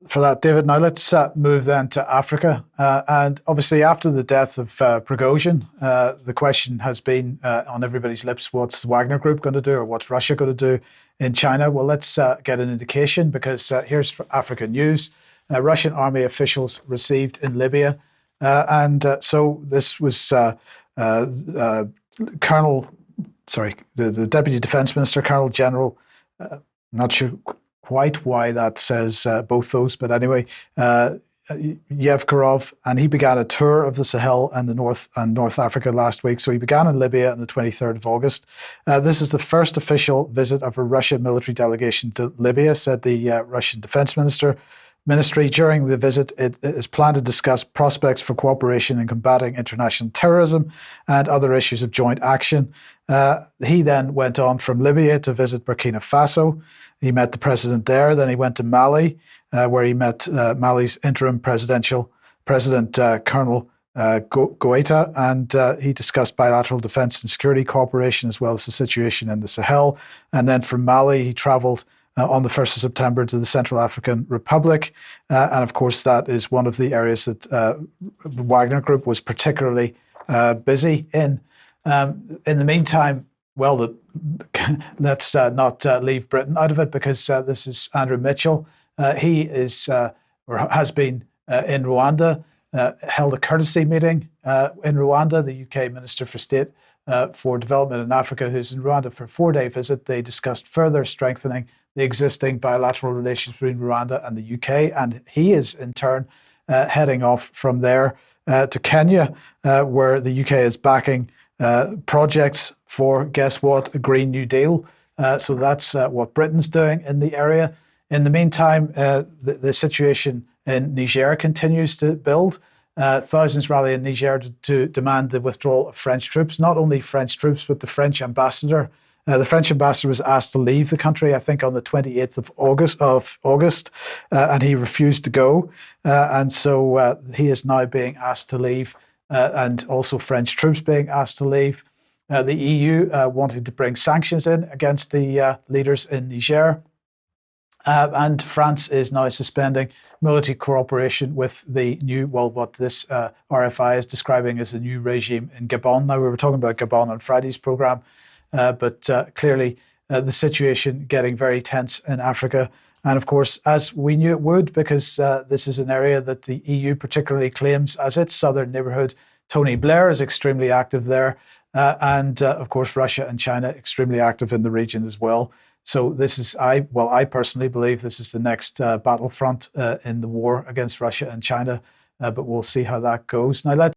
for that, David. Now let's move then to Africa. And obviously, after the death of Prigozhin, the question has been on everybody's lips: what's the Wagner Group going to do, or what's Russia going to do in China? Well, let's get an indication, because here's Africa news. Russian army officials received in Libya, so this was the Deputy Defense Minister, Colonel General. Not sure quite why that says both those, but anyway, Yevkarov, and he began a tour of the Sahel and the North Africa last week. So he began in Libya on the 23rd of August. This is the first official visit of a Russian military delegation to Libya, said the Russian Defense Ministry. During the visit, it is planned to discuss prospects for cooperation in combating international terrorism and other issues of joint action. He then went on from Libya to visit Burkina Faso. He met the president there. Then he went to Mali, where he met Mali's interim president, Colonel Goita, and he discussed bilateral defense and security cooperation, as well as the situation in the Sahel. And then from Mali, he traveled on the 1st of September to the Central African Republic. And of course, that is one of the areas that the Wagner Group was particularly busy in. In the meantime, well, let's not leave Britain out of it, because this is Andrew Mitchell. He is, or has been in Rwanda, held a courtesy meeting in Rwanda. The UK Minister for State for Development in Africa, who's in Rwanda for a 4-day visit. They discussed further strengthening the existing bilateral relations between Rwanda and the UK. And he is in turn heading off from there to Kenya, where the UK is backing projects for, guess what, a Green New Deal. So that's what Britain's doing in the area. In the meantime, the situation in Niger continues to build. Thousands rally in Niger to demand the withdrawal of French troops. Not only French troops, but the French ambassador. The French ambassador was asked to leave the country, I think, on the 28th of August, and he refused to go. And so he is now being asked to leave, and also French troops being asked to leave. The EU wanted to bring sanctions in against the leaders in Niger. And France is now suspending military cooperation with the new, what this RFI is describing as the new regime in Gabon. Now, we were talking about Gabon on Friday's programme, but clearly the situation getting very tense in Africa. And of course, as we knew it would, because this is an area that the EU particularly claims as its southern neighbourhood. Tony Blair is extremely active there. And of course, Russia and China extremely active in the region as well. So this is, I personally believe this is the next battlefront in the war against Russia and China, but we'll see how that goes. Now,